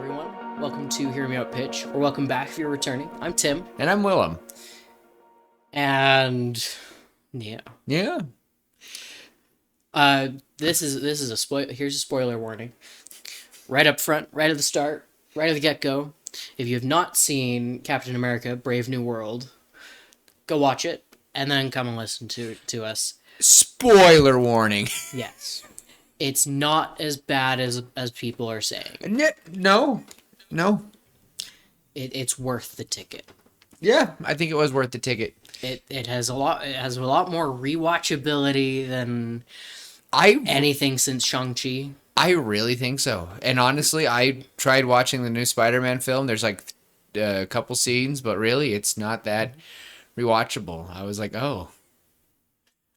everyone. Welcome to Hear Me Out Pitch, or welcome back if you're returning. I'm Tim, And I'm Willem. and yeah, Yeah. this is a spoil. Here's a spoiler warning, right up front, right at the start, right at the get go. If you have not seen Captain America: Brave New World, go watch it, and then come and listen to us. Spoiler warning. Yes, it's not as bad as people are saying. No. It's worth the ticket. Yeah, I think it was worth the ticket. It has a lot more rewatchability than I anything since Shang-Chi. I really think so. And honestly, I tried watching the new Spider-Man film. There's like a couple scenes, but really it's not that rewatchable. I was like, oh.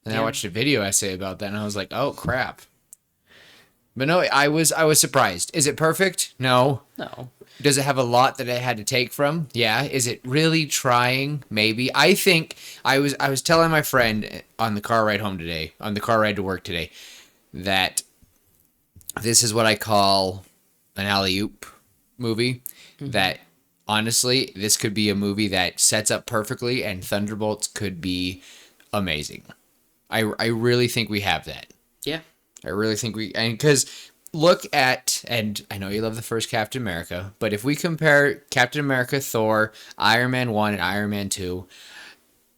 And I watched a video essay about that and I was like, oh crap. But no, I was surprised. Is it perfect? No. No. Does it have a lot that I had to take from? Yeah. Is it really trying? Maybe. I think I was telling my friend on the car ride home today, on the car ride to work today, that this is what I call an alley-oop movie. Mm-hmm. That honestly, this could be a movie that sets up perfectly, and Thunderbolts could be amazing. I really think we have that. Yeah. I really think and because look at, and I know you love the first Captain America, but if we compare Captain America, Thor, Iron Man 1, and Iron Man 2,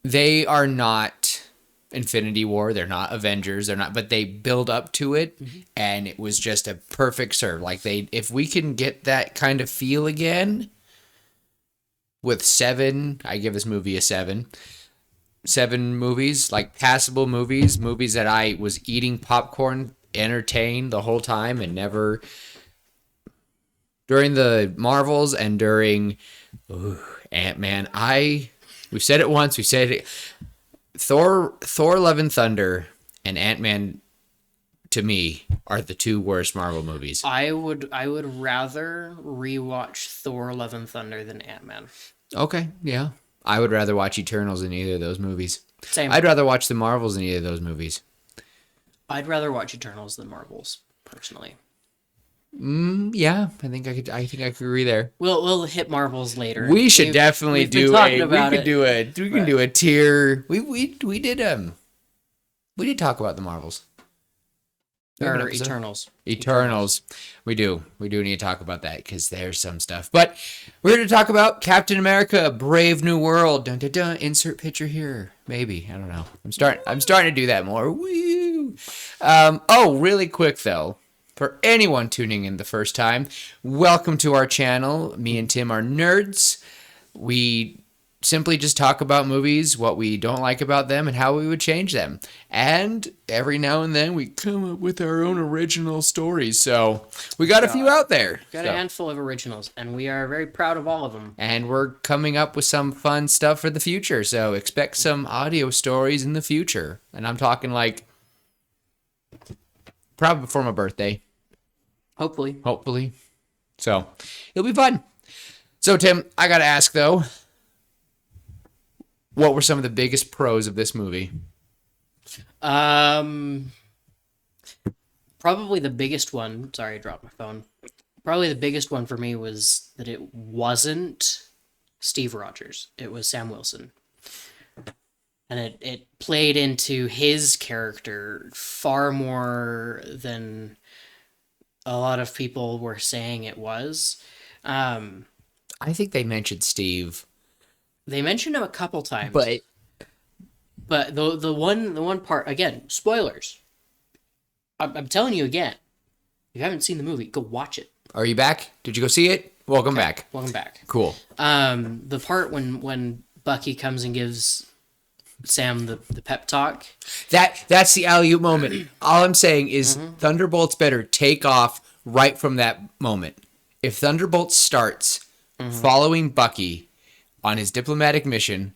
they are not Infinity War, they're not Avengers, but they build up to it, and it was just a perfect serve. Like, if we can get that kind of feel again with 7, I give this movie a 7. 7 movies, like passable movies that I was eating popcorn, entertained the whole time, and never during the Marvels and during Ant-Man. We've said it once, we said it. Thor Love and Thunder and Ant-Man to me are the 2 worst Marvel movies. I would rather rewatch Thor: Love and Thunder than Ant-Man. Okay, yeah. I would rather watch Eternals than either of those movies. Same. I'd rather watch the Marvels than either of those movies. I'd rather watch Eternals than Marvels, personally. Yeah, I think I could agree there. We'll hit Marvels later. We should definitely do a tier. We did talk about the Marvels. Or Eternals. Eternals. We do need to talk about that because there's some stuff. But we're going to talk about Captain America: Brave New World. Dun, dun, dun. Insert picture here. Maybe. I don't know. I'm starting to do that more. Woo! Really quick though. For anyone tuning in the first time, welcome to our channel. Me and Tim are nerds. We simply just talk about movies, what we don't like about them, and how we would change them. And every now and then we come up with our own original stories. So we got a few out there. Got a handful of originals, and we are very proud of all of them. And we're coming up with some fun stuff for the future. So expect some audio stories in the future. And I'm talking like probably before my birthday. Hopefully. So it'll be fun. So Tim, I got to ask though, what were some of the biggest pros of this movie? Probably the biggest one. Sorry, I dropped my phone. Probably the biggest one for me was that it wasn't Steve Rogers. It was Sam Wilson. And it played into his character far more than a lot of people were saying it was. I think they mentioned Steve. They mentioned him a couple times, but the one part, again, spoilers. I'm telling you again, if you haven't seen the movie, go watch it. Are you back? Did you go see it? Welcome back. Welcome back. Cool. The part when Bucky comes and gives Sam the pep talk. That's the alley-oop moment. All I'm saying is Thunderbolts better take off right from that moment. If Thunderbolts starts following Bucky on his diplomatic mission,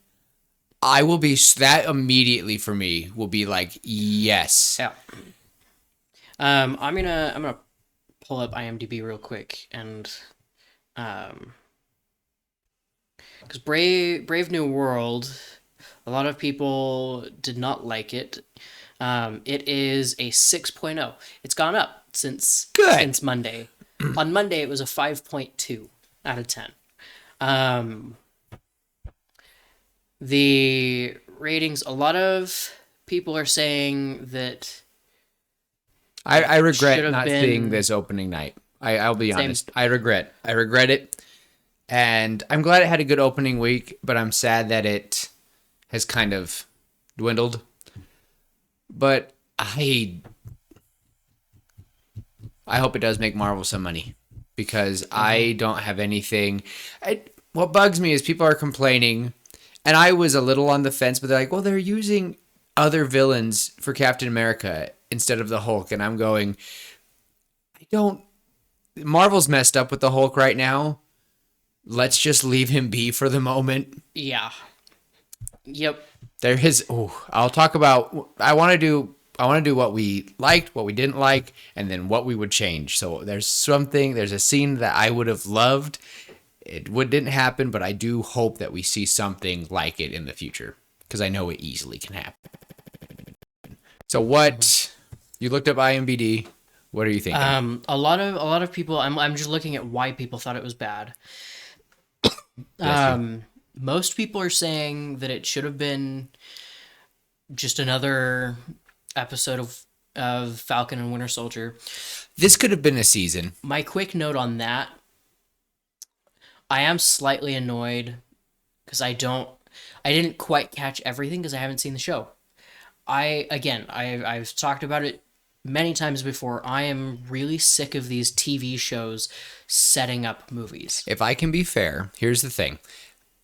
I will be, that immediately for me will be like, yes. Yeah. I'm gonna pull up IMDb real quick, and because Brave New World, a lot of people did not like it. It is a 6.0. It's gone up since Monday. On Monday, it was a 5.2 out of 10. Um, the ratings, a lot of people are saying that I should regret have not seeing been this opening night. I'll be same. honest. I regret it. And I'm glad it had a good opening week, but I'm sad that it has kind of dwindled. But I hope it does make Marvel some money because I don't have anything. What bugs me is people are complaining, and I was a little on the fence, but they're like, well, they're using other villains for Captain America instead of the Hulk. And I'm going, I don't. Marvel's messed up with the Hulk right now. Let's just leave him be for the moment. Yeah. Yep. There is. Oh, I'll talk about. I want to do what we liked, what we didn't like, and then what we would change. So there's a scene that I would have loved. Didn't happen, but I do hope that we see something like it in the future because I know it easily can happen. So what you looked up IMDb? What are you thinking? A lot of people. I'm just looking at why people thought it was bad. Most people are saying that it should have been just another episode of Falcon and Winter Soldier. This could have been a season. My quick note on that, I am slightly annoyed because I didn't quite catch everything because I haven't seen the show. I've talked about it many times before. I am really sick of these TV shows setting up movies. If I can be fair, here's the thing.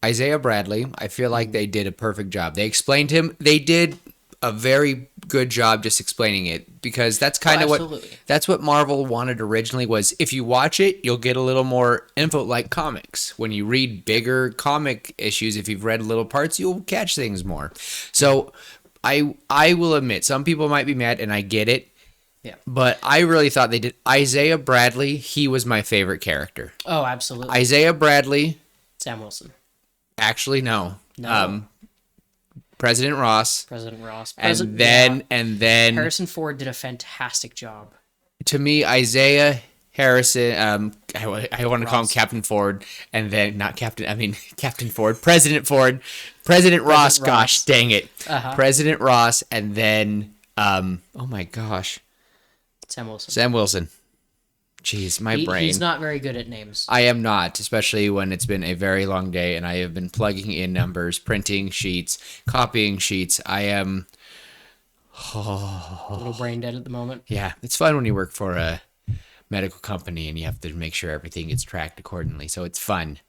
Isaiah Bradley, I feel like they did a perfect job. They explained him. They did a very good job just explaining it because that's kind of what Marvel wanted originally was if you watch it, you'll get a little more info like comics. When you read bigger comic issues, if you've read little parts, you'll catch things more. So I will admit, some people might be mad and I get it. Yeah. But I really thought they did. Isaiah Bradley, he was my favorite character. Oh, absolutely. Isaiah Bradley. Sam Wilson. Actually, no. No. President Ross. And then Harrison Ford did a fantastic job. To me, Isaiah Harrison, I want to call him Captain Ford, and then not Captain, I mean Captain Ford, President Ford, President Ross, gosh dang it. President Ross, and then, oh my gosh. Sam Wilson. Jeez, my brain. He's not very good at names. I am not, especially when it's been a very long day and I have been plugging in numbers, printing sheets, copying sheets. I am a little brain dead at the moment. Yeah, it's fun when you work for a medical company and you have to make sure everything gets tracked accordingly. So it's fun.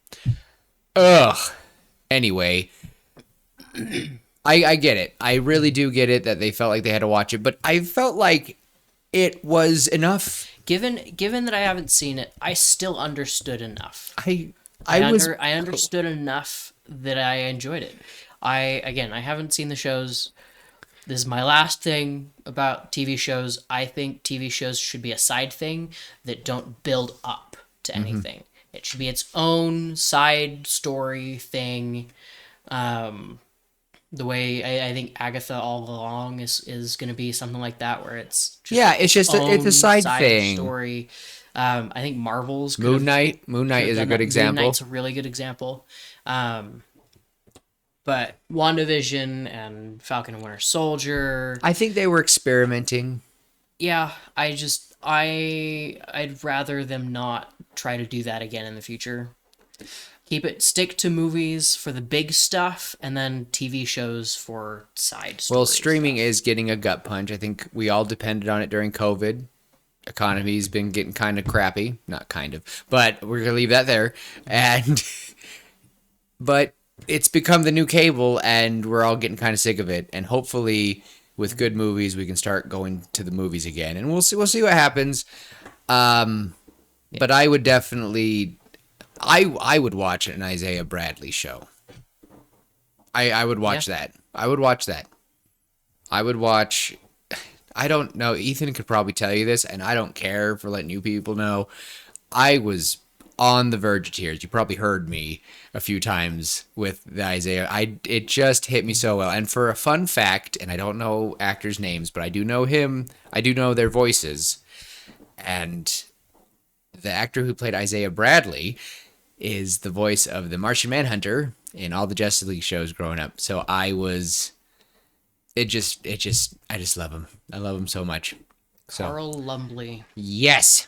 Ugh. Anyway, I get it. I really do get it that they felt like they had to watch it, but I felt like it was enough. Given that I haven't seen it, I still understood enough. I understood enough that I enjoyed it. I haven't seen the shows. This is my last thing about TV shows. I think TV shows should be a side thing that don't build up to anything. It should be its own side story thing. The way I think Agatha All Along is going to be something like that, where it's just it's a side thing story. I think Marvel's Moon Knight is a good example. Moon Knight's a really good example. But WandaVision and Falcon and Winter Soldier, I think they were experimenting. Yeah, I'd rather them not try to do that again in the future. Stick to movies for the big stuff and then TV shows for side stories. Well, streaming is getting a gut punch. I think we all depended on it during COVID. Economy's been getting kind of crappy. Not kind of, but we're going to leave that there. But it's become the new cable and we're all getting kind of sick of it. And hopefully with good movies, we can start going to the movies again and we'll see what happens. But I would definitely, I would watch an Isaiah Bradley show. I would watch that. I would watch that. I don't know. Ethan could probably tell you this, and I don't care for letting you people know. I was on the verge of tears. You probably heard me a few times with the Isaiah. It just hit me so well. And for a fun fact, and I don't know actors' names, but I do know him. I do know their voices. And the actor who played Isaiah Bradley is the voice of the Martian Manhunter in all the Justice League shows growing up. So I was, I just love him. I love him so much. So Carl Lumbly. yes,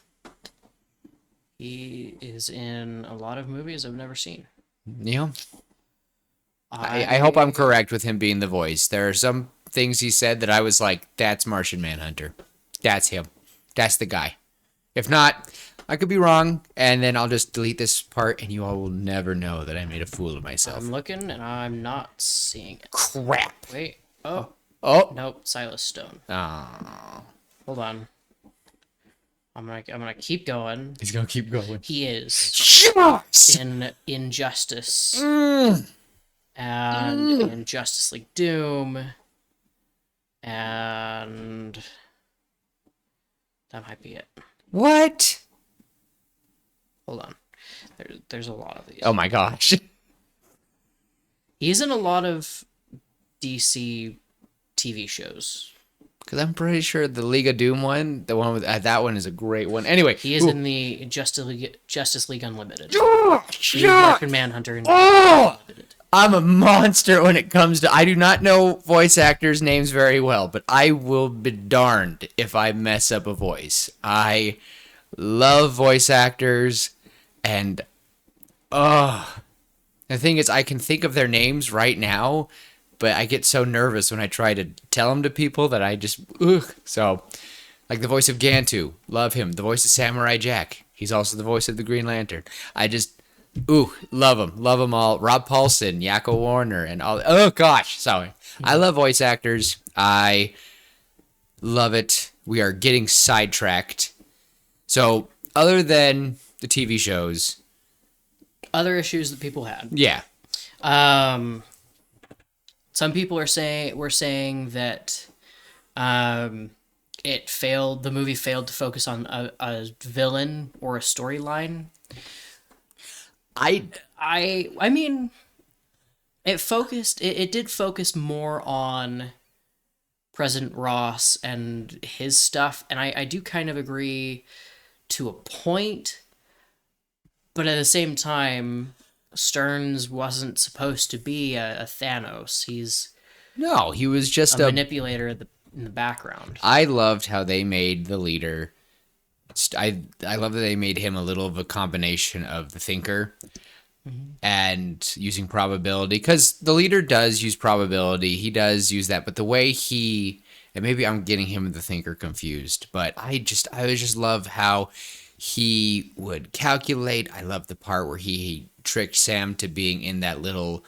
He is in a lot of movies I've never seen. you know, I hope I'm correct with him being the voice. There are some things he said that I was like, that's Martian Manhunter. That's him. That's the guy. If not, I could be wrong, and then I'll just delete this part, and you all will never know that I made a fool of myself. I'm looking and I'm not seeing it. Crap. Wait. Oh. Oh. Nope. Silas Stone. Oh. Hold on. I'm gonna keep going. He's gonna keep going. He is Yes! in Injustice Mm. and in Justice League Doom, and that might be it. What? Hold on. There's a lot of these. Oh my gosh. He's in a lot of DC TV shows. Because I'm pretty sure the League of Doom one, the one with that one is a great one. Anyway, He is in the Justice League Unlimited. He's yeah. Martian Manhunter in Oh! Unlimited. I'm a monster when it comes to. I do not know voice actors' names very well, but I will be darned if I mess up a voice. I love voice actors, and the thing is, I can think of their names right now, but I get so nervous when I try to tell them to people that I just So, like the voice of Gantu, love him. The voice of Samurai Jack, he's also the voice of the Green Lantern. I just love them all. Rob Paulson, Yakko Warner, and all. Oh gosh, sorry. I love voice actors. I love it. We are getting sidetracked. So, other than the TV shows, Other issues that people had. yeah, Some people were saying that it failed. The movie failed to focus on a villain or a storyline. I mean, it did focus more on President Ross and his stuff, and I do kind of agree to a point, but at the same time, Stearns wasn't supposed to be a Thanos. He's no, he was just a manipulator in the background. I loved how they made the leader. I love that they made him a little of a combination of the thinker and using probability, because the leader does use probability. He does use that, but the way and maybe I'm getting him and the thinker confused, but I just love how he would calculate. I love the part where he tricked Sam to being in that little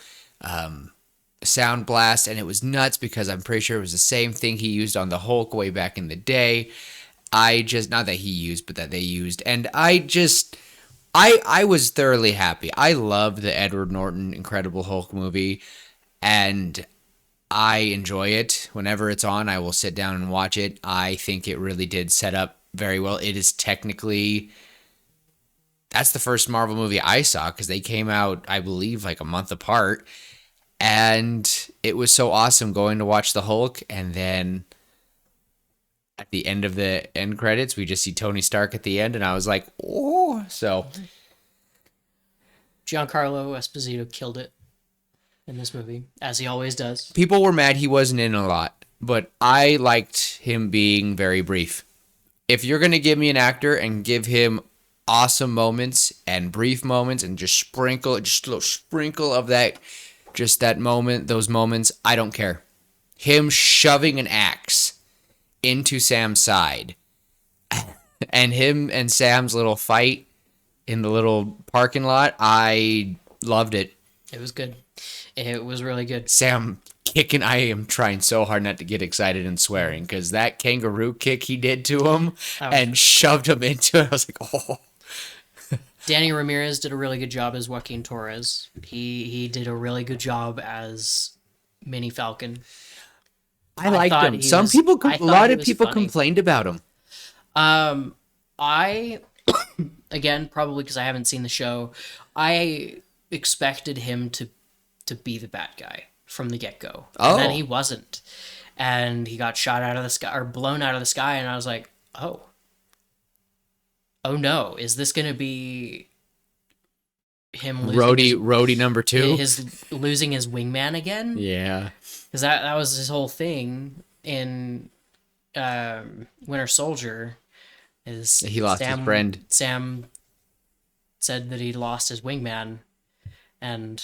sound blast, and it was nuts because I'm pretty sure it was the same thing he used on the Hulk way back in the day. Not that he used, but that they used, and I was thoroughly happy. I loved the Edward Norton Incredible Hulk movie, and I enjoy it. Whenever it's on, I will sit down and watch it. I think it really did set up very well. It is technically, that's the first Marvel movie I saw, because they came out, I believe, like a month apart, and it was so awesome going to watch the Hulk, and then at the end of the end credits, we just see Tony Stark at the end, and I was like, oh, so. Giancarlo Esposito killed it in this movie, as he always does. People were mad he wasn't in a lot, but I liked him being very brief. If you're going to give me an actor and give him awesome moments and brief moments and just a little sprinkle of that, just that moment, those moments, I don't care. Him shoving an axe into Sam's side and him and Sam's little fight in the little parking lot, I loved it. It was good. It was really good. Sam kicking, I am trying so hard not to get excited and swearing, because that kangaroo kick he did to him and shoved him into it, I was like, oh. Danny Ramirez did a really good job as Joaquin Torres. He did a really good job as Mini Falcon. I liked him. A lot of people complained about him. I, again, probably because I haven't seen the show, I expected him to be the bad guy from the get-go. Oh. And then he wasn't. And he got shot out of the sky, or blown out of the sky, and I was like, oh. oh no, is this gonna be him losing Rhodey number 2. his losing his wingman again? Yeah. Because that was his whole thing in Winter Soldier. Is He lost his friend. Sam said that he lost his wingman, and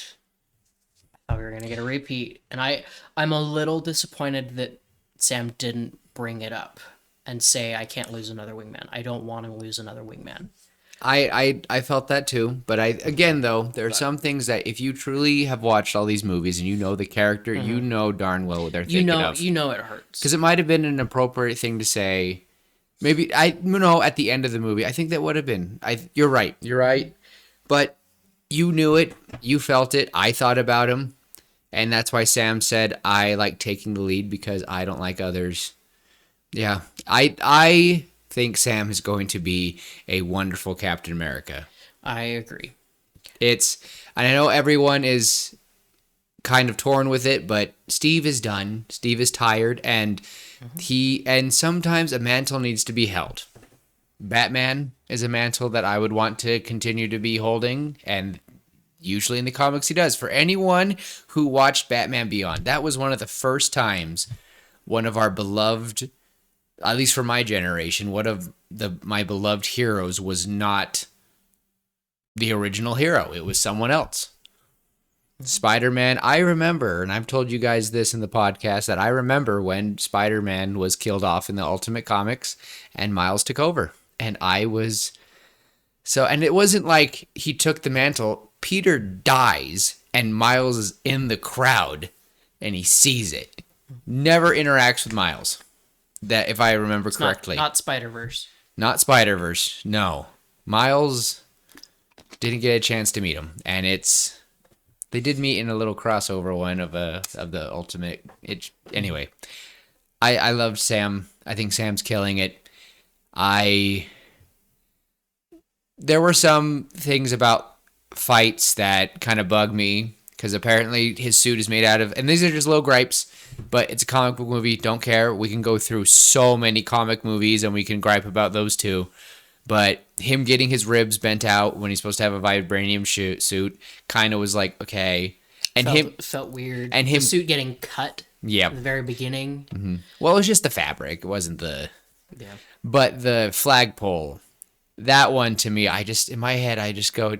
I thought we were gonna get a repeat. And I'm a little disappointed that Sam didn't bring it up and say I can't lose another wingman. I don't want to lose another wingman. I felt that too, but again though, there are some things that if you truly have watched all these movies and you know the character, you know darn well what they're thinking of. You know it hurts. Because it might have been an appropriate thing to say. Maybe at the end of the movie. I think that would have been. You're right. You're right. But you knew it. You felt it. I thought about him, and that's why Sam said I like taking the lead because I don't like others. Yeah, I think Sam is going to be a wonderful Captain America. I agree. And I know everyone is kind of torn with it, but Steve is done. Steve is tired, and sometimes a mantle needs to be held. Batman is a mantle that I would want to continue to be holding, and usually in the comics he does. For anyone who watched Batman Beyond, that was one of the first times one of our beloved, at least for my generation, one of my beloved heroes was not the original hero. It was someone else. Spider-Man, I remember, and I've told you guys this in the podcast, that I remember when Spider-Man was killed off in the Ultimate Comics and Miles took over. And and it wasn't like he took the mantle. Peter dies and Miles is in the crowd and he sees it. Never interacts with Miles. That, if I remember correctly. Not Spider-Verse. Not Spider-Verse, no. Miles didn't get a chance to meet him. And they did meet in a little crossover one of the Ultimate. Anyway, I loved Sam. I think Sam's killing it. There were some things about fights that kind of bug me because apparently his suit is made out of, and these are just little gripes, but it's a comic book movie. Don't care. We can go through so many comic movies and we can gripe about those too. But him getting his ribs bent out when he's supposed to have a vibranium suit kind of was like, okay. And felt weird. And the suit getting cut. Yeah. At the very beginning. Mm-hmm. Well, it was just the fabric. It wasn't the. Yeah. But the flagpole, that one to me, in my head, I just go,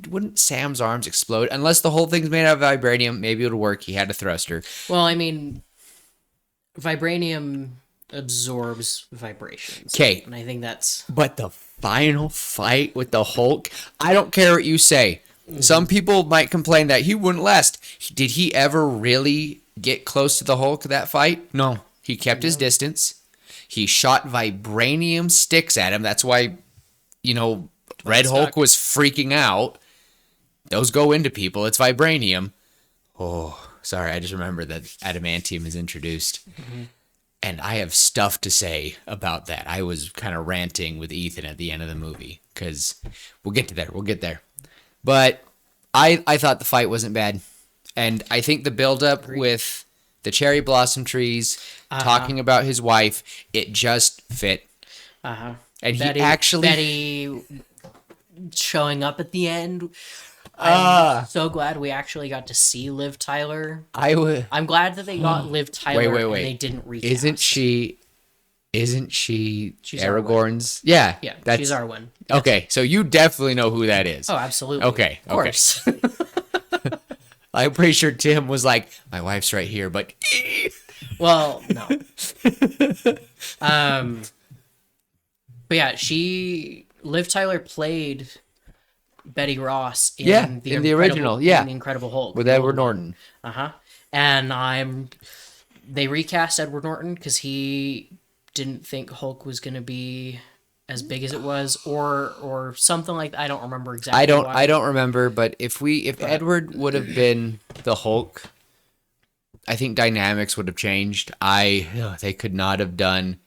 wouldn't Sam's arms explode? Unless the whole thing's made out of vibranium, maybe it would work. He had a thruster. Well, I mean, vibranium absorbs vibrations. Okay. And I think that's... But the final fight with the Hulk, I don't care what you say. Mm-hmm. Some people might complain that he wouldn't last. Did he ever really get close to the Hulk that fight? No. He kept his distance. He shot vibranium sticks at him. That's why, Red Hulk was freaking out. Those go into people. It's vibranium. Oh, sorry. I just remembered that adamantium is introduced. Mm-hmm. And I have stuff to say about that. I was kind of ranting with Ethan at the end of the movie because we'll get to there. We'll get there. But I thought the fight wasn't bad. And I think the buildup with the cherry blossom trees, talking about his wife, it just fit. Uh-huh. And Betty showing up at the end. I'm so glad we actually got to see Liv Tyler. I'm glad that they got Liv Tyler wait. and they didn't recast. Isn't she she's Aragorn's? Yeah. Yeah, she's Arwen. Yes. Okay, so you definitely know who that is. Oh, absolutely. Okay. Of course. I'm pretty sure Tim was like, my wife's right here, but... Well, no. But yeah, Liv Tyler played Betty Ross in the original, in The Incredible Hulk. With Edward Norton. Uh-huh. And they recast Edward Norton because he didn't think Hulk was going to be as big as it was or something like that. I don't remember exactly I don't remember, but if Edward would have been the Hulk, I think dynamics would have changed. They could not have done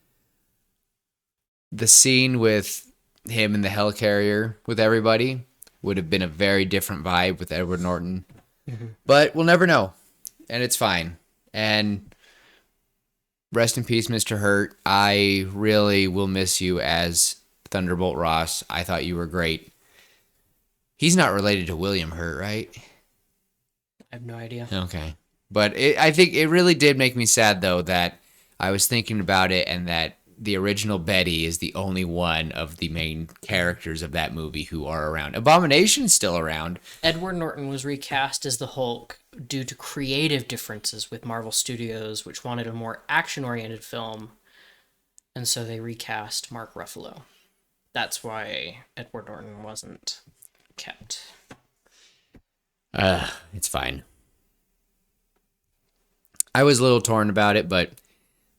the scene with him in the helicarrier with everybody would have been a very different vibe with Edward Norton. Mm-hmm. But we'll never know. And it's fine. And rest in peace, Mr. Hurt. I really will miss you as Thunderbolt Ross. I thought you were great. He's not related to William Hurt, right? I have no idea. Okay. But I think it really did make me sad, though, that I was thinking about it and that the original Betty is the only one of the main characters of that movie who are around. Abomination's still around. Edward Norton was recast as the Hulk due to creative differences with Marvel Studios, which wanted a more action-oriented film, and so they recast Mark Ruffalo. That's why Edward Norton wasn't kept. It's fine. I was a little torn about it, but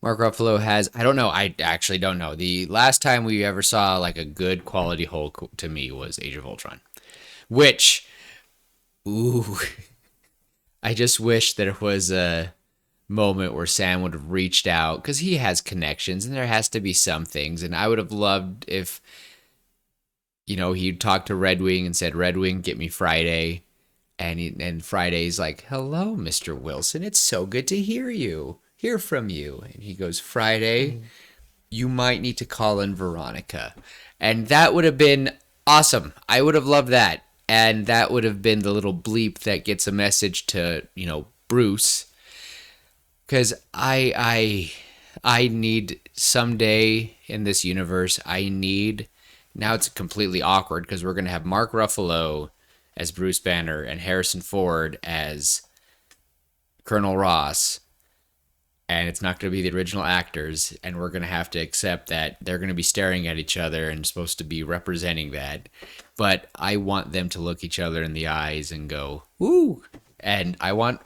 Mark Ruffalo has, I don't know, I actually don't know. The last time we ever saw like a good quality Hulk to me was Age of Ultron, which, ooh, I just wish there was a moment where Sam would have reached out because he has connections and there has to be some things. And I would have loved if, he'd talked to Red Wing and said, Red Wing, get me Friday. And Friday's like, hello, Mr. Wilson. It's so good to hear from you. And he goes, Friday, you might need to call in Veronica. And that would have been awesome. I would have loved that. And that would have been the little bleep that gets a message to, Bruce. Because I need someday in this universe, now it's completely awkward because we're going to have Mark Ruffalo as Bruce Banner and Harrison Ford as Colonel Ross. And it's not going to be the original actors. And we're going to have to accept that they're going to be staring at each other and supposed to be representing that. But I want them to look each other in the eyes and go, woo. And I want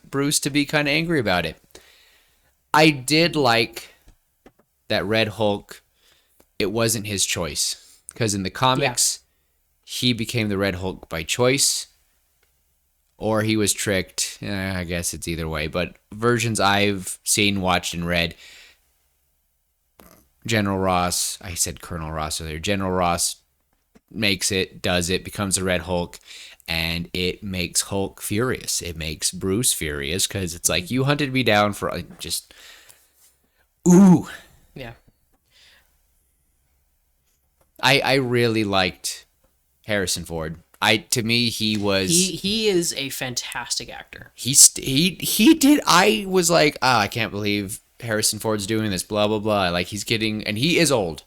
Bruce to be kind of angry about it. I did like that Red Hulk. It wasn't his choice. Because in the comics, he became the Red Hulk by choice, or he was tricked. I guess it's either way. But versions I've seen, watched, and read, General Ross, I said Colonel Ross earlier, General Ross does it, becomes a Red Hulk, and it makes Hulk furious. It makes Bruce furious, because it's like, you hunted me down for just, ooh. Yeah. I really liked Harrison Ford. To me, he was. He is a fantastic actor. He did. I was like, I can't believe Harrison Ford's doing this. Blah blah blah. Like he's getting, and he is old,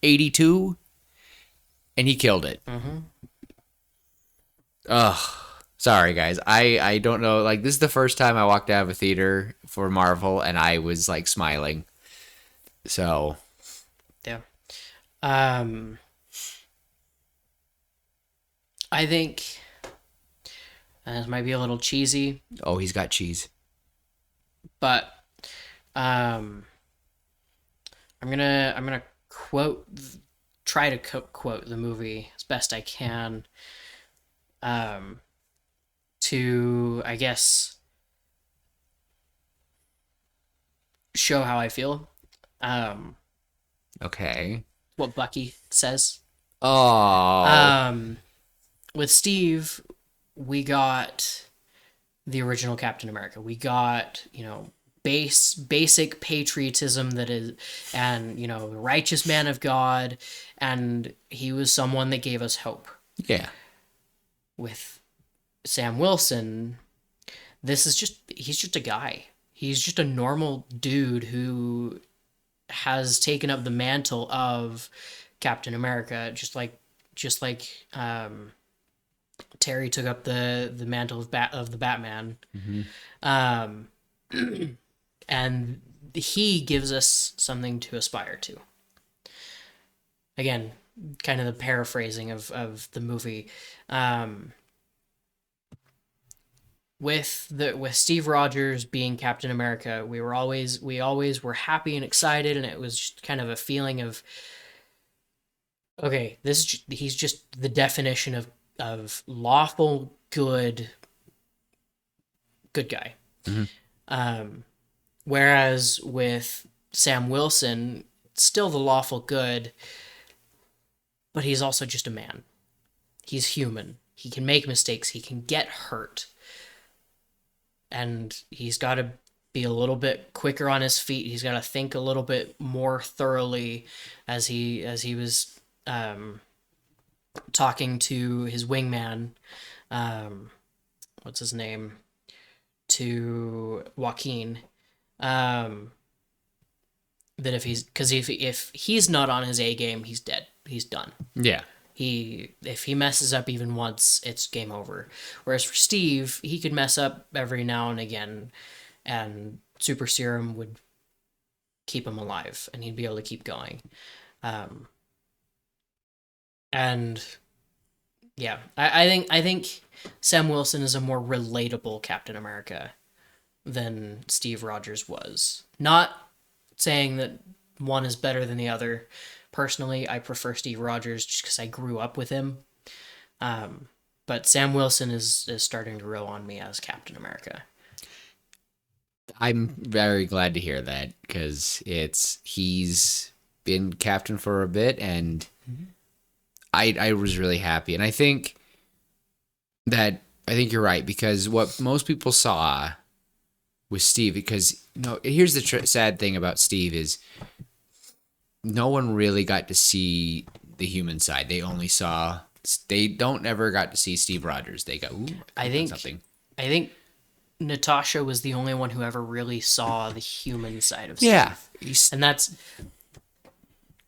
82, and he killed it. Mm-hmm. Ugh. Sorry guys. I don't know. Like this is the first time I walked out of a theater for Marvel, and I was like smiling. So. Yeah. I think this might be a little cheesy. Oh, he's got cheese. But I'm gonna try to quote the movie as best I can. To I guess show how I feel. Okay. What Bucky says. Oh. With Steve, we got the original Captain America. We got, basic patriotism and, the righteous man of God, and he was someone that gave us hope. Yeah. With Sam Wilson, he's just a guy. He's just a normal dude who has taken up the mantle of Captain America, just like Terry took up the mantle of the Batman. Mm-hmm. And he gives us something to aspire to. Again, kind of the paraphrasing of the movie. With Steve Rogers being Captain America, we always were happy and excited, and it was just kind of a feeling of, okay, he's just the definition of lawful good guy. Mm-hmm. Whereas with Sam Wilson, still the lawful good, but he's also just a man. He's human. He can make mistakes. He can get hurt. And he's got to be a little bit quicker on his feet. He's got to think a little bit more thoroughly as he was talking to his wingman. Um, what's his name? To Joaquin. Um, that if he's not on his A game, he's dead. He's done. Yeah. If he messes up even once, it's game over. Whereas for Steve, he could mess up every now and again, and Super Serum would keep him alive, and he'd be able to keep going. And yeah, I think Sam Wilson is a more relatable Captain America than Steve Rogers was. Not saying that one is better than the other. Personally, I prefer Steve Rogers just because I grew up with him. But Sam Wilson is starting to grow on me as Captain America. I'm very glad to hear that because he's been captain for a bit, and I was really happy, and I think you're right, because what most people saw with Steve, because here's the sad thing about Steve is no one really got to see the human side. They don't ever got to see Steve Rogers. They go, ooh, I think something. I think Natasha was the only one who ever really saw the human side of Steve. Yeah, and that's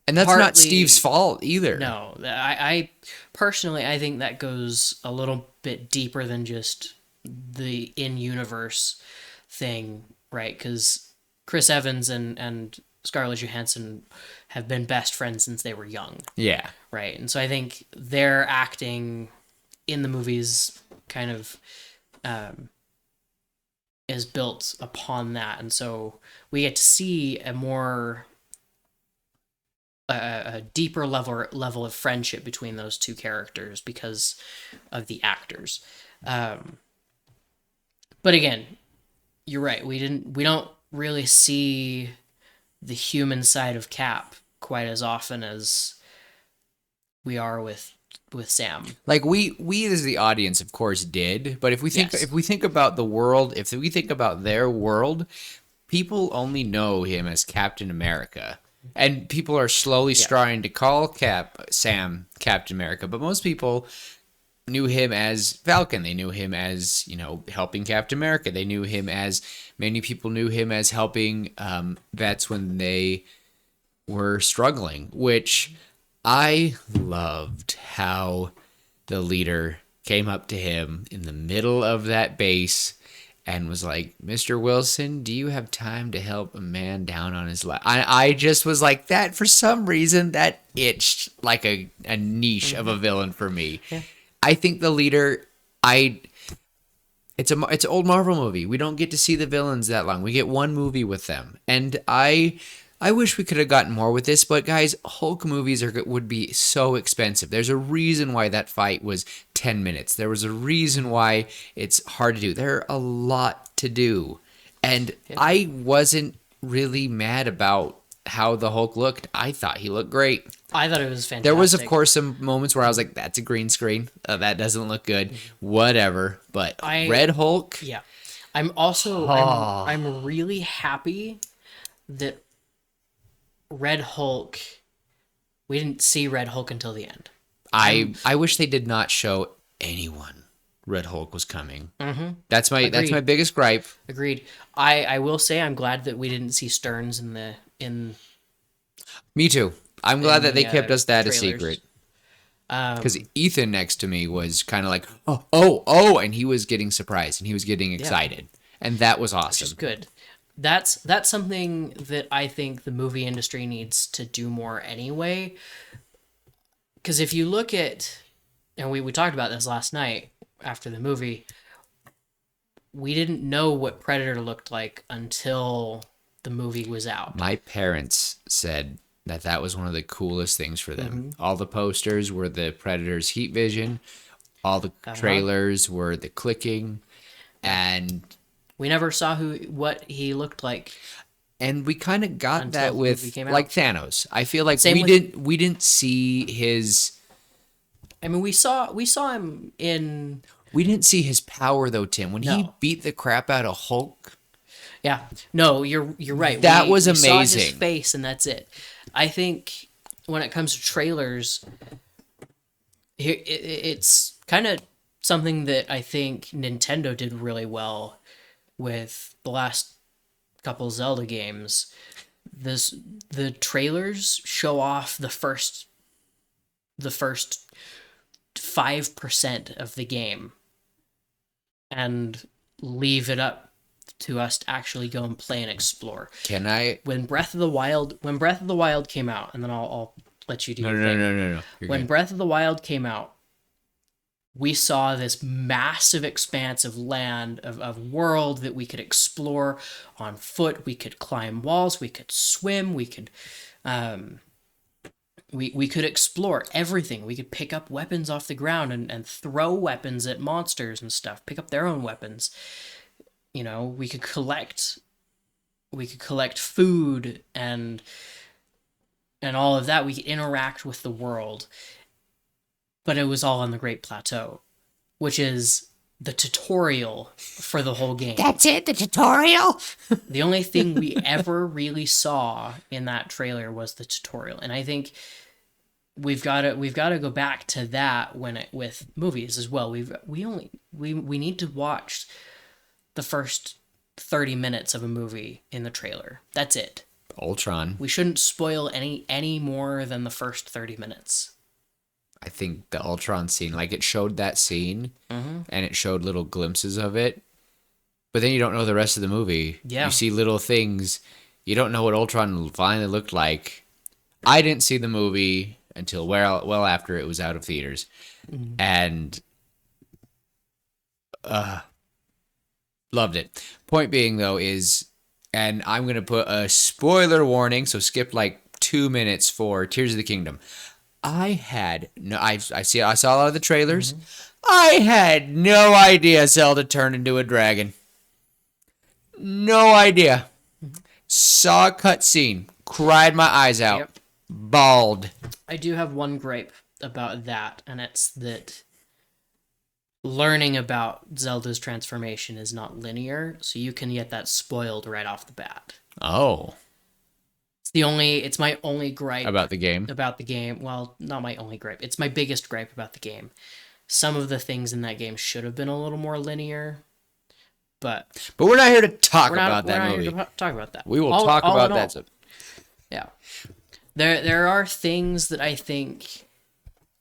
not partly Steve's fault either. No, I personally, I think that goes a little bit deeper than just the in-universe thing, right? Because Chris Evans and Scarlett Johansson have been best friends since they were young. Yeah. Right. And so I think their acting in the movies kind of is built upon that. And so we get to see a deeper level of friendship between those two characters because of the actors. But again, you're right. We don't really see the human side of Cap quite as often as we are with Sam. Like we as the audience, of course, did. But if we think about the world, if we think about their world, people only know him as Captain America. And people are slowly starting to call Sam Captain America, but most people knew him as Falcon. They knew him as, helping Captain America. Many people knew him as helping vets when they were struggling, which I loved how the leader came up to him in the middle of that base and was like, Mr. Wilson, do you have time to help a man down on his lap? I just was like, that for some reason, that itched like a niche of a villain for me. Yeah. I think the leader, it's an old Marvel movie. We don't get to see the villains that long. We get one movie with them. And I wish we could have gotten more with this, but guys, Hulk movies would be so expensive. There's a reason why that fight was 10 minutes. There was a reason why it's hard to do. There are a lot to do. And I wasn't really mad about how the Hulk looked. I thought he looked great. I thought it was fantastic. There was, of course, some moments where I was like, that's a green screen. That doesn't look good. Whatever. But Red Hulk? Yeah. I'm also, I'm really happy that Red Hulk, we didn't see Red Hulk until the end. I wish they did not show anyone Red Hulk was coming. Mm-hmm. That's my biggest gripe. Agreed. I will say I'm glad that we didn't see Stearns in. Me too. I'm glad that they kept us that trailers. a secret. Because Ethan next to me was kind of like, oh, and he was getting surprised and he was getting excited, and that was awesome. Which is good. That's something that I think the movie industry needs to do more anyway. Because if you look at, and we talked about this last night after the movie, we didn't know what Predator looked like until the movie was out. My parents said that was one of the coolest things for them. Mm-hmm. All the posters were the Predator's heat vision. All the trailers were the clicking, and we never saw what he looked like. And we kind of got that with like Thanos. I feel like we didn't see his. I mean, we saw him in. We didn't see his power though, Tim. When he beat the crap out of Hulk. Yeah. No, you're right. That was we saw his amazing. face, and that's it. I think when it comes to trailers, it's kind of something that I think Nintendo did really well with the last couple Zelda games. The trailers show off the first 5% of the game and leave it up to us to actually go and play and explore. Can I? When Breath of the Wild came out, and then I'll let you do No, your no, thing. no, no, no. You're When good. Breath of the Wild came out, we saw this massive expanse of land, of world that we could explore on foot. We could climb walls, we could swim, um, we could explore everything. We could pick up weapons off the ground and throw weapons at monsters and stuff, pick up their own weapons. You know, we could collect food and all of that. We could interact with the world. But it was all on the Great Plateau, which is the tutorial for the whole game. That's it, the tutorial? The only thing we ever really saw in that trailer was the tutorial, and I think we've got to go back to that with movies as well. We need to watch the first 30 minutes of a movie in the trailer. That's it. Ultron. We shouldn't spoil any more than the first 30 minutes. I think the Ultron scene, like it showed that scene Mm-hmm. and it showed little glimpses of it, but then you don't know the rest of the movie. Yeah. You see little things. You don't know what Ultron finally looked like. I didn't see the movie until well after it was out of theaters. Mm-hmm. And loved it. Point being though is, and I'm going to put a spoiler warning, so skip like 2 minutes for Tears of the Kingdom. I saw a lot of the trailers. I had no idea Zelda turned into a dragon. No idea. Saw a cutscene, cried my eyes out, Yep. bawled. I do have one gripe about that, and it's that learning about Zelda's transformation is not linear, so you can get that spoiled right off the bat. Oh, It's my only gripe about the game. about the game. Well, not my only gripe. It's my biggest gripe about the game. Some of the things in that game should have been a little more linear, but But we're not here to talk we're not, about we're that not movie. here to talk about that. We will All- talk all about in all, that. Stuff. Yeah. There are things that I think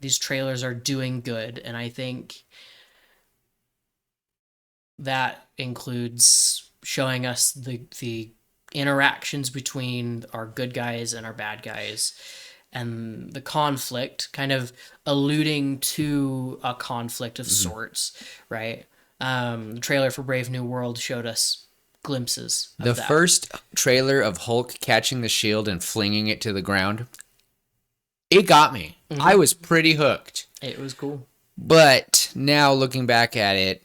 these trailers are doing good, and I think that includes showing us the interactions between our good guys and our bad guys and the conflict, kind of alluding to a conflict of sorts, right? The trailer for Brave New World showed us glimpses of The that. first trailer of Hulk catching the shield and flinging it to the ground, it got me. I was pretty hooked. It was cool. But now looking back at it,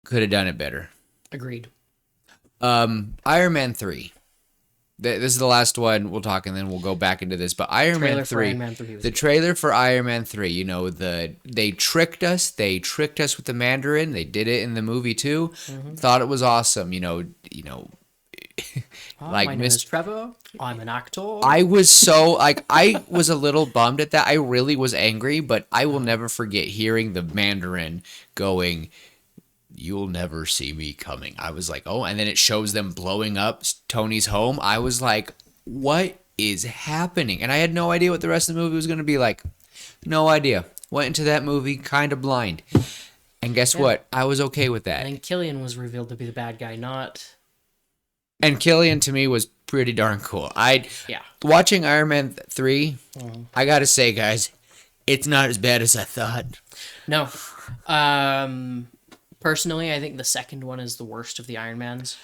could have done it better. Agreed. Iron Man 3. This is the last one we'll talk, and then we'll go back into this. But Iron Trailer Man for 3, Iron Man 3 was the good. trailer for Iron Man 3, you know, they tricked us. They tricked us with the Mandarin. They did it in the movie too. Thought it was awesome. You know, Hi, like my name Miss- is Trevor. I'm an actor. I was so like I was a little bummed at that. I really was angry, but I will never forget hearing the Mandarin going, "You'll never see me coming." I was like, "Oh," and then it shows them blowing up Tony's home. I was like, "What is happening?" And I had no idea what the rest of the movie was going to be like. No idea. Went into that movie kind of blind. And guess what? I was okay with that. And Killian was revealed to be the bad guy, not... And Killian to me was pretty darn cool. Yeah. Watching Iron Man 3, I got to say guys, it's not as bad as I thought. No. Personally, I think the second one is the worst of the Iron Mans.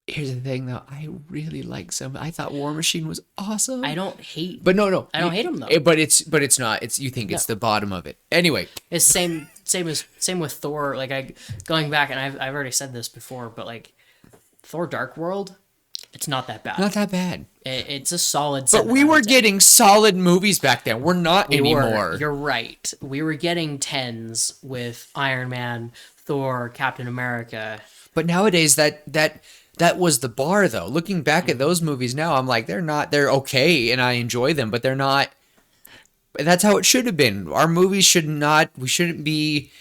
Here's the thing though, I really like some. I thought War Machine was awesome. I don't hate... But no. I don't hate him, though. But it's not. It's you think it's the bottom of it. Anyway, It's same with Thor. Like, going back, and I've already said this before, but like Thor Dark World, it's not that bad. not that bad. It's a solid. But 7 we out of were 10. getting solid movies back then. We're not We were. anymore. You're right. We were getting 10s with Iron Man, Thor, Captain America. But nowadays that was the bar though. Looking back at those movies now, I'm like they're okay and I enjoy them, but they're not. That's how it should have been. Our movies should not. We shouldn't be.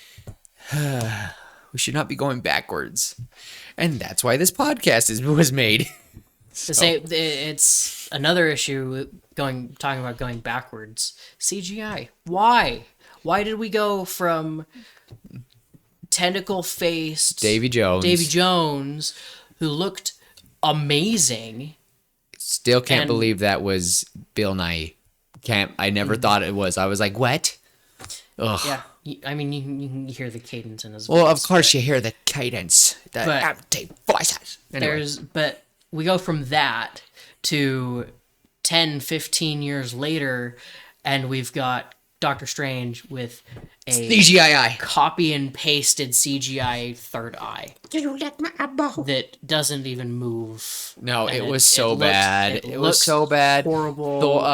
We should not be going backwards, and that's why this podcast was made. To say it's another issue with talking about going backwards. CGI. Why? Why did we go from tentacle faced Davy Jones, who looked amazing? Still can't believe that was Bill Nye. I never thought it was. I was like, what? Ugh. Yeah. I mean, you can hear the cadence in his Well, voice, of course you hear the cadence. The empty voices. Anyway. But we go from that to 10, 15 years later, and we've got Doctor Strange with a CGI copy and pasted CGI third eye that doesn't even move. No, it was so bad. It was so bad. Horrible.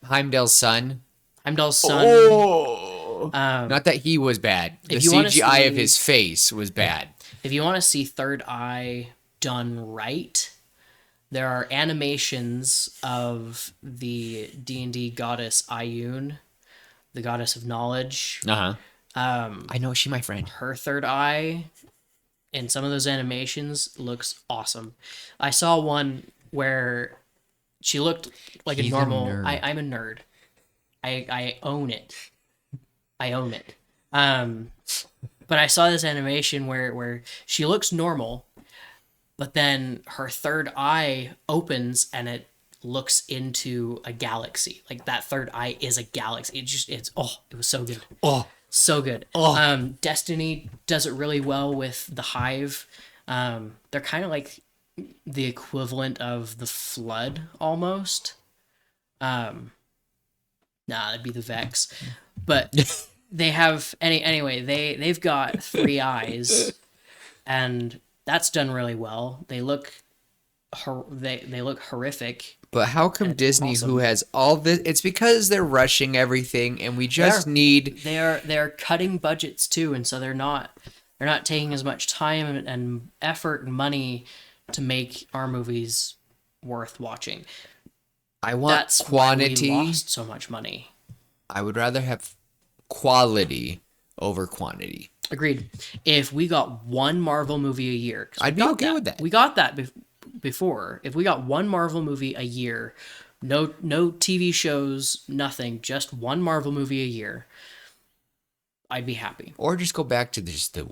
Heimdall's son. Oh. Not that he was bad. The if you wanna CGI see- of his face was bad. If you want to see third eye done right, there are animations of the D&D goddess Ayun, the goddess of knowledge. I know she my friend. Her third eye in some of those animations looks awesome. I saw one where she looked like He's a normal. a nerd. I'm a nerd. I own it. I own it. But I saw this animation where she looks normal, but then her third eye opens and it looks into a galaxy. Like that third eye is a galaxy. It was so good. So good. Destiny does it really well with the Hive. They're kind of like the equivalent of the Flood almost. That'd be the Vex. But they have anyway, they've got three eyes, and that's done really well. They look they look horrific. But how come Disney, awesome. who has all this, it's because they're rushing everything, and we just need. They're cutting budgets too, and so they're not taking as much time and effort and money to make our movies worth watching. I want That's quantity. why we lost so much money. I would rather have quality over quantity. Agreed. If we got one Marvel movie a year, 'cause I'd be okay with that. We got that before. If we got one Marvel movie a year, no TV shows, nothing, just one Marvel movie a year, I'd be happy. Or just go back to just the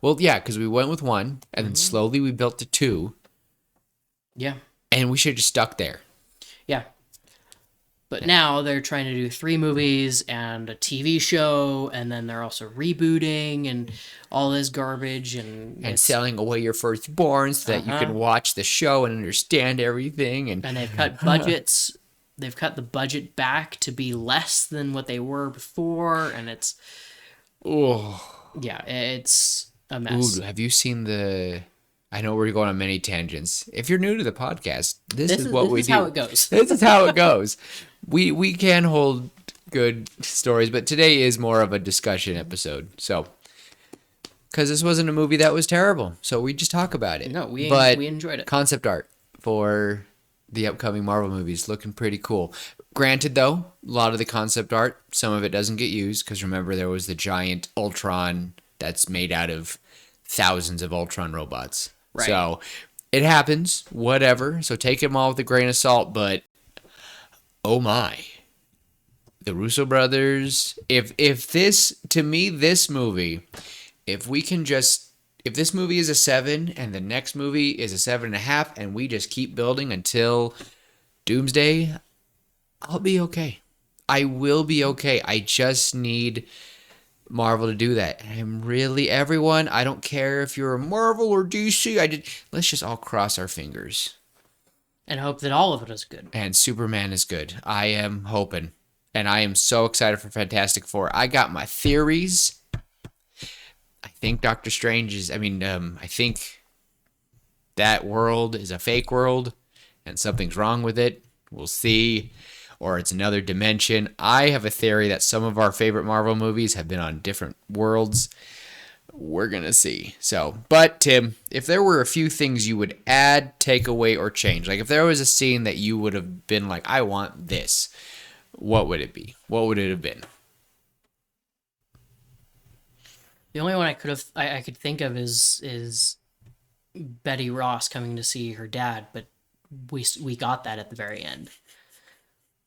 well, yeah, because we went with one, and then slowly we built to two, Yeah. and we should have just stuck there. Yeah. But now they're trying to do 3 movies and a TV show, and then they're also rebooting and all this garbage and selling away your firstborn so that you can watch the show and understand everything. And they've cut budgets. They've cut the budget back to be less than what they were before, and it's it's a mess. Ooh, have you seen the? I know we're going on many tangents. If you're new to the podcast, this is what we do. This is how it goes. This is how it goes. We can hold good stories, but today is more of a discussion episode. So, because this wasn't a movie that was terrible, so we just talk about it. No, we enjoyed it. Concept art for the upcoming Marvel movies looking pretty cool. Granted, though, a lot of the concept art, some of it doesn't get used because remember there was the giant Ultron that's made out of thousands of Ultron robots. Right. So it happens, whatever. So take them all with a grain of salt, but oh my. The Russo brothers, if this, to me, this movie, if this movie is a 7 and the next movie is a 7.5 and we just keep building until Doomsday, I'll be okay. I will be okay. I just need Marvel to do that. I'm really everyone. I don't care if you're a Marvel or DC. Let's just all cross our fingers. And hope that all of it is good. And Superman is good. I am hoping. And I am so excited for Fantastic Four. I got my theories. I think Doctor Strange is, I think that world is a fake world and something's wrong with it. We'll see. Or it's another dimension. I have a theory that some of our favorite Marvel movies have been on different worlds. we're gonna see. So, but Tim, if there were a few things you would add, take away, or change, like if there was a scene that you would have been like, I want this, what would it be? What would it have been? The only one I could think of is Betty Ross coming to see her dad, but we got that at the very end.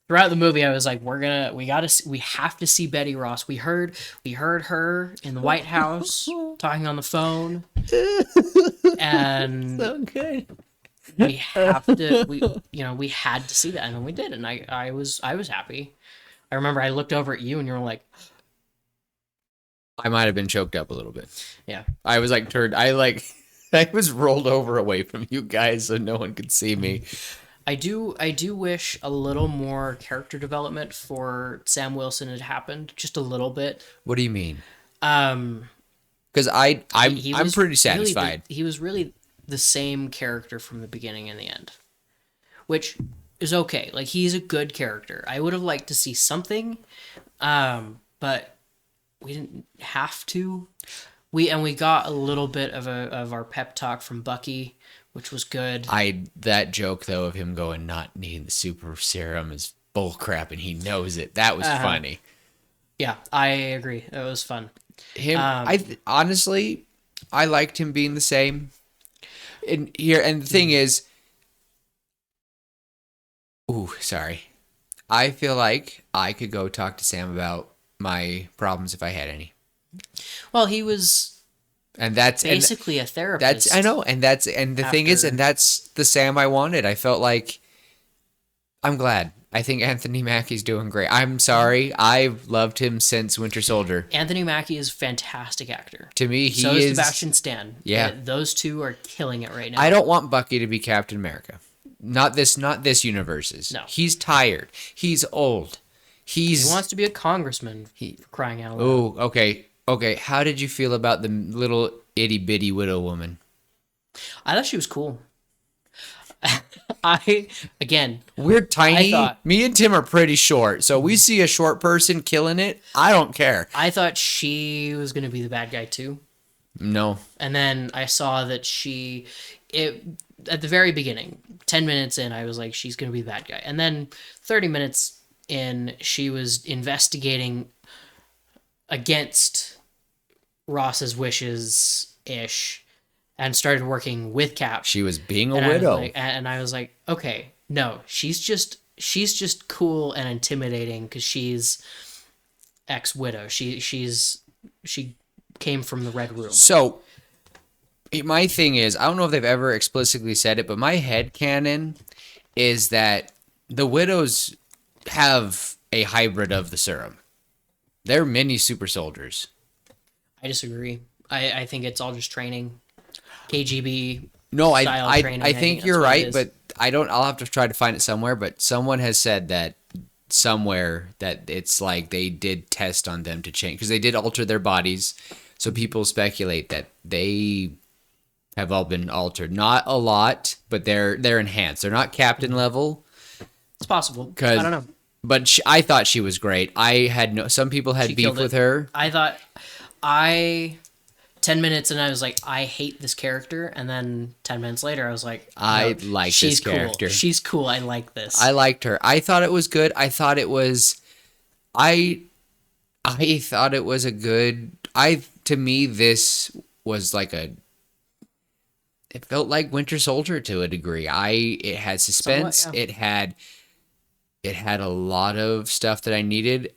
Throughout the movie, I was like, we have to see Betty Ross. We heard her in the White House talking on the phone, and So good. we had to see that, and we did, and I was happy. I remember I looked over at you, and you were like, I might have been choked up a little bit. yeah. I was like I was rolled over away from you guys so no one could see me. I do wish a little more character development for Sam Wilson had happened, just a little bit. What do you mean? Um, Because I'm was pretty really satisfied. he was really the same character from the beginning and the end, which is okay. Like, he's a good character. I would have liked to see something, but we didn't have to. We got a little bit of our pep talk from Bucky, which was good. That joke though of him going not needing the super serum is bullcrap and he knows it. That was funny. Yeah, I agree. It was fun. Honestly, I liked him being the same. And the thing is, sorry. I feel like I could go talk to Sam about my problems if I had any. Well, he was And that's basically a therapist. I know, and the thing is, and that's the Sam I wanted. I felt like I'm glad. I think Anthony Mackie's doing great. I'm sorry, I've loved him since Winter Soldier. Anthony Mackie is a fantastic actor. To me, so is Sebastian Stan. Yeah, those two are killing it right now. I don't want Bucky to be Captain America. Not this universe's. No, he's tired. He's old. He wants to be a congressman. For crying out loud. Oh, okay. Okay, how did you feel about the little itty bitty widow woman? I thought she was cool. We're tiny. Me and Tim are pretty short, so we see a short person killing it. I don't care. I thought she was going to be the bad guy too. No. And then I saw that at the very beginning, 10 minutes in, I was like, she's going to be the bad guy. And then 30 minutes in, she was investigating against Ross's wishes-ish and started working with Cap. She was being a widow. And I was like, okay, no, she's just cool and intimidating because she's ex-widow. She came from the Red Room. So my thing is, I don't know if they've ever explicitly said it, but my headcanon is that the widows have a hybrid of the serum. They're mini super soldiers. I disagree. I think it's all just training. KGB. No, I think you're right, but I'll have to try to find it somewhere, but someone has said that somewhere that it's like they did test on them to change because they did alter their bodies. So people speculate that they have all been altered. Not a lot, but they're enhanced. They're not captain level. It's possible. I don't know. But I thought she was great. Some people had beef with her. I thought 10 minutes and I was like, I hate this character. And then 10 minutes later, I was like, no, I like this character. Cool. She's cool. I like this. I liked her. I thought it was good. I thought it was a good, to me, this was like it felt like Winter Soldier to a degree. It had suspense. Somewhat, yeah. It had a lot of stuff that I needed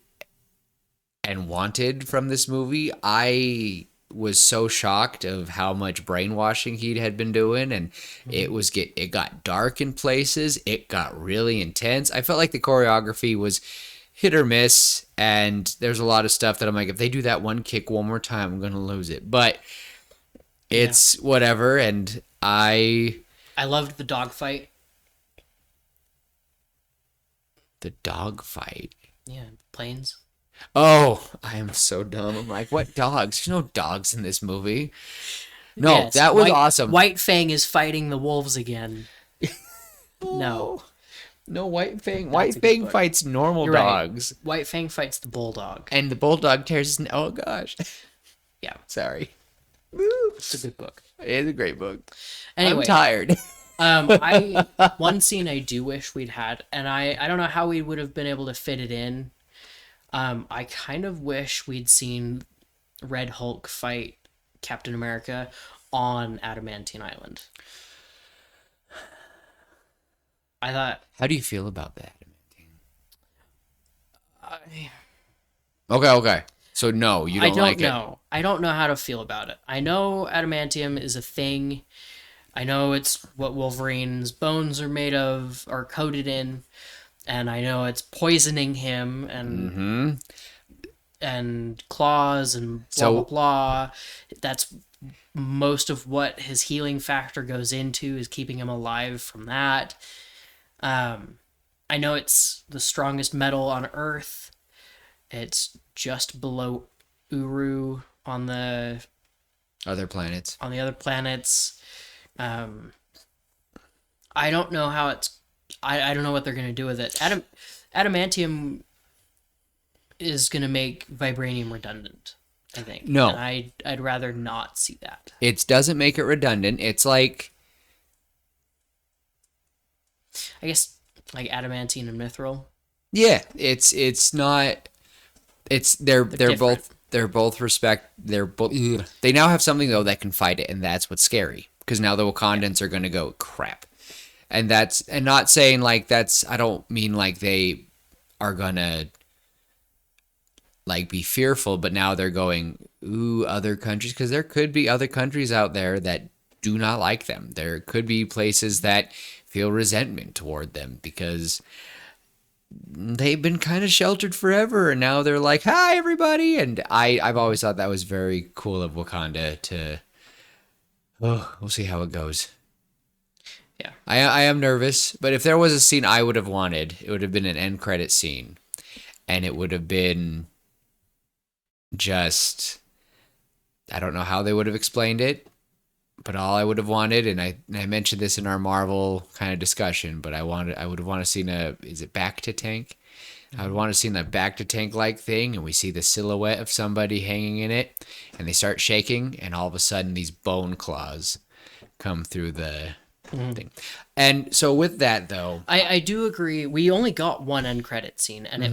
and wanted from this movie. I was so shocked of how much brainwashing he had been doing, and it got dark in places. It got really intense. I felt like the choreography was hit or miss, and there's a lot of stuff that I'm like, if they do that one kick one more time, I'm gonna lose it. But it's whatever, and I loved the dogfight. The dogfight. Yeah, planes. Oh, I am so dumb. I'm like, what dogs? There's no dogs in this movie. No, yes, that was awesome. White Fang is fighting the wolves again. No, White Fang. White Fang fights normal dogs. Right. White Fang fights the bulldog, and the bulldog tears his. Oh gosh. Yeah. Sorry. It's a good book. It's a great book. I'm Anyway, tired. I one scene I do wish we'd had, and I don't know how we would have been able to fit it in. I kind of wish we'd seen Red Hulk fight Captain America on Adamantine Island. I thought How do you feel about that? I, Okay, okay. So no, you I don't don't like it. know. I don't know how to feel about it. I know adamantium is a thing. I know it's what Wolverine's bones are made of, are coated in, and I know it's poisoning him Mm-hmm. and claws and blah blah So blah. That's most of what his healing factor goes into, is keeping him alive from that. I know it's the strongest metal on Earth. It's just below Uru other planets. on the other planets. Um, I don't know how it's. I don't know what they're gonna do with it. Adamantium is gonna make vibranium redundant, I think. No. And I'd rather not see that. It doesn't make it redundant. It's like I guess like adamantine and mithril. yeah, it's not it's they're Different. they're both they now have something though that can fight it, and that's what's scary because now the Wakandans are going to go crap. And that's and not saying like that's I don't mean like they are going to like be fearful, but now they're going ooh other countries because there could be other countries out there that do not like them. There could be places that feel resentment toward them because they've been kind of sheltered forever and now they're like hi everybody. And I've always thought that was very cool of Wakanda to we'll see how it goes. Yeah. I am nervous, but if there was a scene I would have wanted, it would have been an end credit scene, and it would have been just I don't know how they would have explained it, but all I would have wanted, and I mentioned this in our Marvel kind of discussion, but I would have wanted to seen a is it back to tank? I would want to see that back to tank like thing, and we see the silhouette of somebody hanging in it, and they start shaking, and all of a sudden these bone claws come through the thing. And so with that though, I do agree. We only got one end credit scene, and it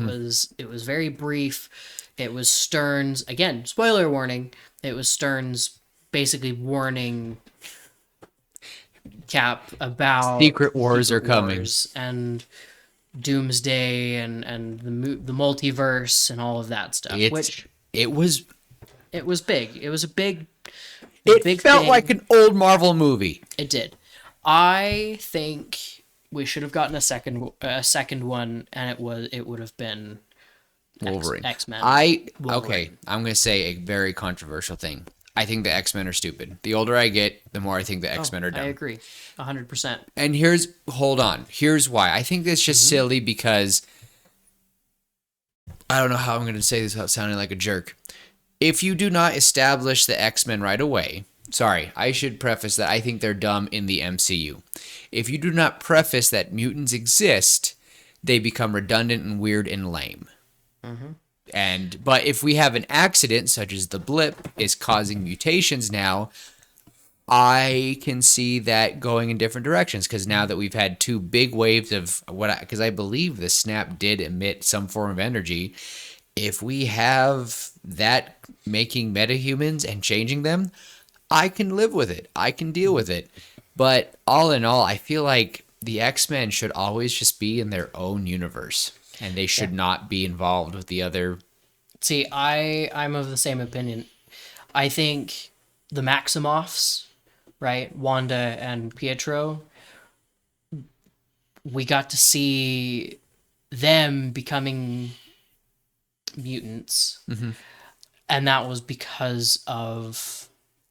was very brief. It was Stearns again. Spoiler warning. It was Stearns basically warning Cap about Secret Wars are coming. Wars and Doomsday and the multiverse and all of that stuff. Which it was it was big. It was a big. it big felt thing. like an old Marvel movie. It did. I think we should have gotten a second one, and it would have been Wolverine. X-Men. Okay, Wolverine. I'm going to say a very controversial thing. I think the X-Men are stupid. The older I get, the more I think the X-Men are dumb. I agree. 100%. And hold on. Here's why. I think that's just silly because I don't know how I'm going to say this without sounding like a jerk. If you do not establish the X-Men right away, sorry, I should preface that I think they're dumb in the MCU. If you do not preface that mutants exist, they become redundant and weird and lame. But if we have an accident such as the blip is causing mutations now, I can see that going in different directions because now that we've had two big waves of because I believe the snap did emit some form of energy. If we have that making metahumans and changing them, I can live with it. I can deal with it. But all in all, I feel like the X-Men should always just be in their own universe. And they should not be involved with the other. See, I'm of the same opinion. I think the Maximoffs, right, Wanda and Pietro, we got to see them becoming mutants. And that was because of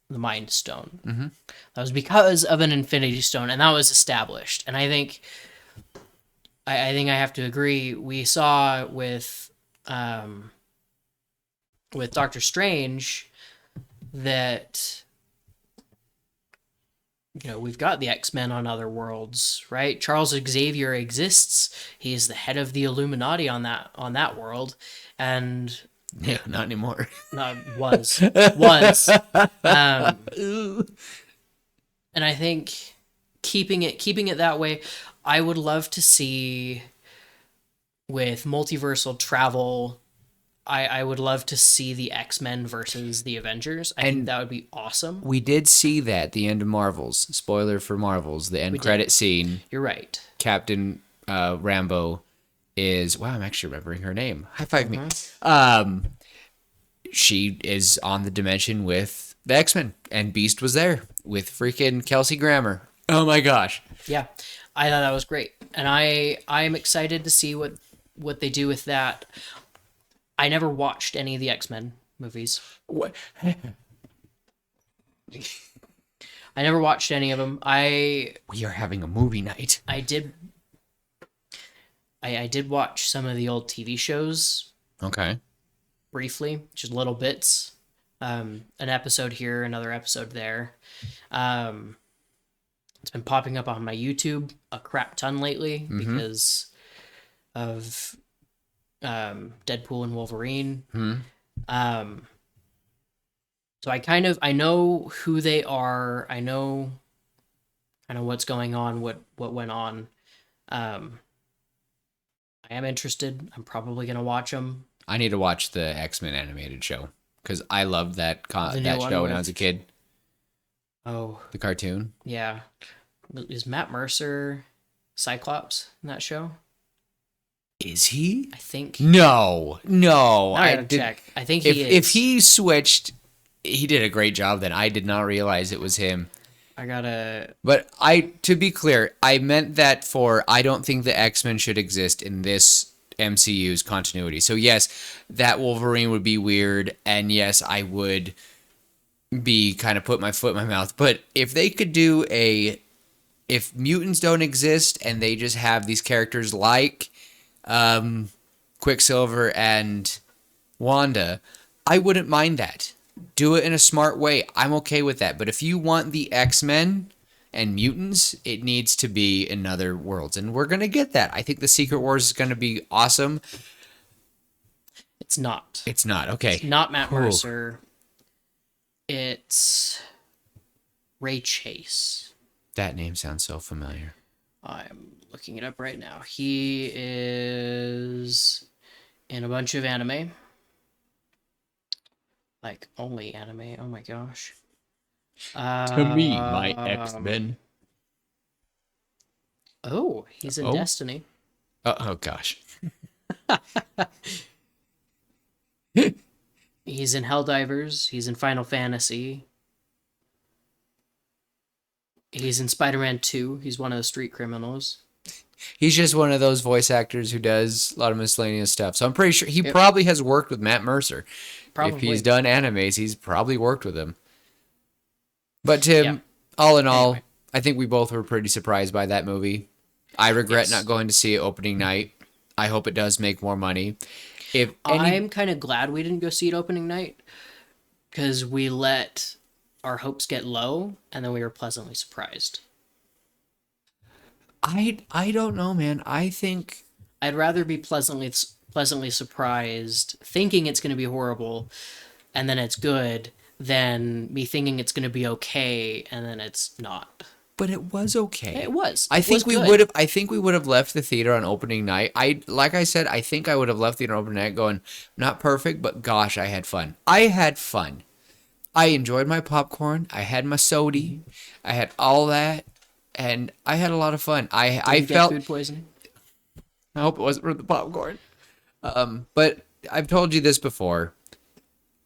the Mind Stone. That was because of an Infinity Stone, and that was established. And I think I think I have to agree. We saw with Doctor Strange that we've got the X-Men on other worlds, right? Charles Xavier exists. He is the head of the Illuminati on that world, and Yeah, not anymore. Was. Um, and I think keeping it that way, I would love to see with multiversal travel. I would love to see the X-Men versus the Avengers. I think And that would be awesome. we did see that the end of Marvels. Spoiler for Marvels, the end credit scene. You're right. Captain Rambo is, wow, I'm actually remembering her name. High five me. She is on the dimension with the X-Men, and Beast was there with freaking Kelsey Grammer. Oh my gosh. Yeah, I thought that was great, and I'm excited to see what they do with that. I never watched any of the X-Men movies. What? I never watched any of them. We are having a movie night. I did I did watch some of the old TV shows Okay. briefly, just little bits. An episode here, another episode there. Um, it's been popping up on my YouTube a crap ton lately because of Deadpool and Wolverine. Um, so I know who they are. I know kind of what's going on, what went on. I am interested. I'm probably gonna watch them. I need to watch the X-Men animated show because I loved that The new that one show when I with- was a kid. Oh, The cartoon. yeah. Is Matt Mercer Cyclops in that show? Is he? I think. No. I gotta check. I think he is. If he switched, he did a great job. Then I did not realize it was him. I gotta. But to be clear, I meant that for I don't think the X-Men should exist in this MCU's continuity. So yes, that Wolverine would be weird, and yes, I would be kind of put my foot in my mouth. But if they could do if mutants don't exist and they just have these characters like Quicksilver and Wanda, I wouldn't mind that. Do it in a smart way. I'm okay with that. But if you want the X-Men and mutants, it needs to be in other worlds. And we're going to get that. I think the Secret Wars is going to be awesome. It's not. It's not. Okay. It's not Matt Mercer. It's Ray Chase. That name sounds so familiar. I'm looking it up right now. He is in a bunch of anime. Like, only anime. Oh my gosh. X-Men. Oh, he's in Oh. Destiny. Oh gosh. He's in Helldivers. He's in Final Fantasy. He's in Spider-Man 2. He's one of the street criminals. He's just one of those voice actors who does a lot of miscellaneous stuff. So I'm pretty sure he probably has worked with Matt Mercer. Probably. If he's done animes, he's probably worked with him. But Tim, all in all, Anyway. I think we both were pretty surprised by that movie. I regret not going to see it opening night. I hope it does make more money. I'm kind of glad we didn't go see it opening night because we let our hopes get low and then we were pleasantly surprised. I don't know, man. I think I'd rather be pleasantly surprised thinking it's going to be horrible and then it's good than me thinking it's going to be okay and then it's not. but it was okay. It was. I It think was we good. would have. I think we would have left the theater on opening night. Like I said, I think I would have left the theater on opening night going, not perfect, but gosh, I had fun. I had fun. I enjoyed my popcorn. I had my sody. I had all that, and I had a lot of fun. I Did you felt. get food poisoning. I hope it wasn't from the popcorn. But I've told you this before.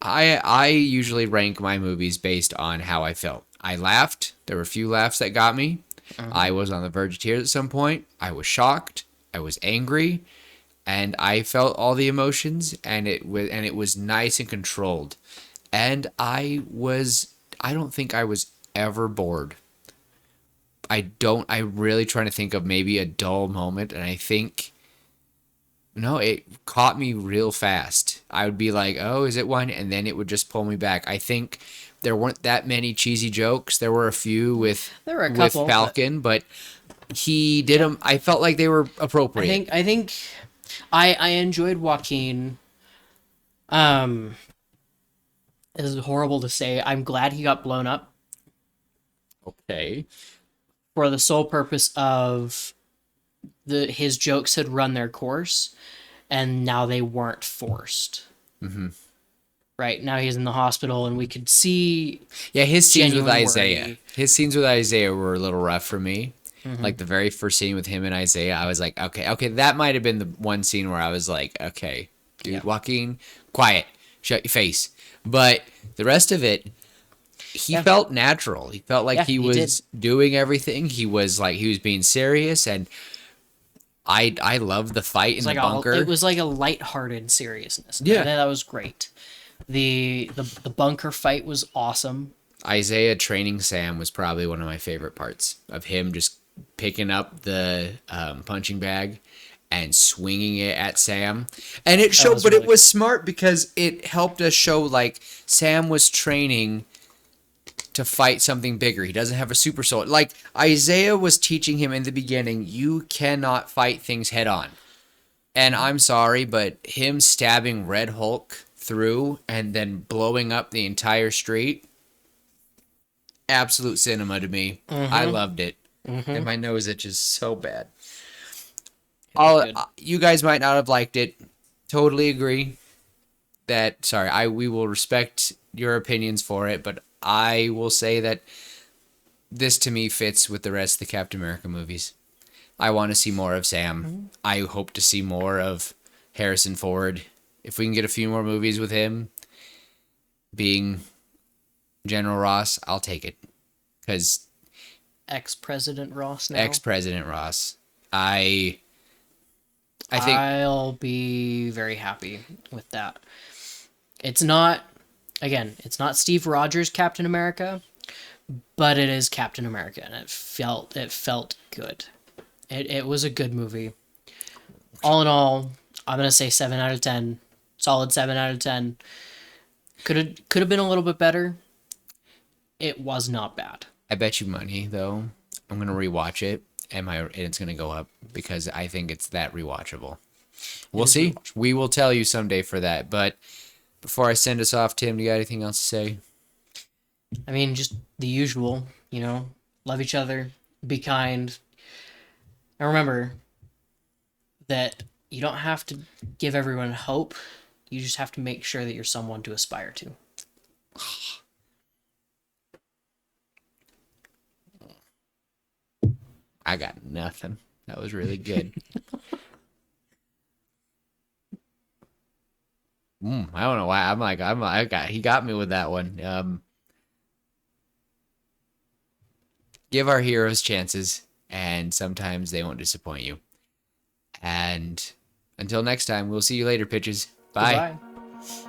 I usually rank my movies based on how I felt. I laughed. There were a few laughs that got me. I was on the verge of tears at some point. I was shocked. I was angry, and I felt all the emotions. And it was nice and controlled. And I don't think I was ever bored. I'm really trying to think of maybe a dull moment, and I think. No, it caught me real fast. I would be like, oh, is it one? And then it would just pull me back. I think there weren't that many cheesy jokes. There were a few with Falcon, but he did them. I felt like they were appropriate. I think I enjoyed Joaquin. Um, this is horrible to say. I'm glad he got blown up Okay. for the sole purpose of his jokes had run their course, and now they weren't forced. Mm-hmm. Right now he's in the hospital, and we could see Yeah, his scenes with genuine Isaiah. worry. His scenes with Isaiah were a little rough for me. Mm-hmm. Like the very first scene with him and Isaiah, I was like, okay, that might have been the one scene where I was like, okay, dude, Yeah. Joaquin, quiet, shut your face. But the rest of it, he Yeah. felt natural. He felt like Yeah, he he did. was doing everything. He was like he was being serious, and I love the fight in the It bunker. was like a lighthearted seriousness. Yeah. And that was great. The bunker fight was awesome. Isaiah training Sam was probably one of my favorite parts of him just picking up the punching bag and swinging it at Sam. And it showed, was but really it was smart because it helped us show like Sam was training to fight something bigger. He doesn't have a super soul. Like Isaiah was teaching him in the beginning, you cannot fight things head on. And I'm sorry, but him stabbing Red Hulk through and then blowing up the entire street, absolute cinema to me. I loved it. And my nose itches so bad. All Good. you guys might not have liked it. Totally agree that we will respect your opinions for it, but I will say that this to me fits with the rest of the Captain America movies. I want to see more of Sam. I hope to see more of Harrison Ford. If we can get a few more movies with him being General Ross, I'll take it. Because Ex-President Ross now. ex-President Ross, I think I'll be very happy with that. It's not, again, it's not Steve Rogers Captain America, but it is Captain America, and it felt good. It was a good movie. All in all, I'm gonna say 7 out of 10. Solid 7 out of 10. Could have been a little bit better. It was not bad. I bet you money though. I'm gonna rewatch it, and it's gonna go up because I think it's that rewatchable. We'll is see. We will tell you someday for that. But before I send us off, Tim, do you got anything else to say? I mean, just the usual, love each other, be kind, and remember that you don't have to give everyone hope. You just have to make sure that you're someone to aspire to. I got nothing. That was really good. I don't know why. He got me with that one. Give our heroes chances, and sometimes they won't disappoint you. And until next time, we'll see you later, pitches. Bye. Goodbye.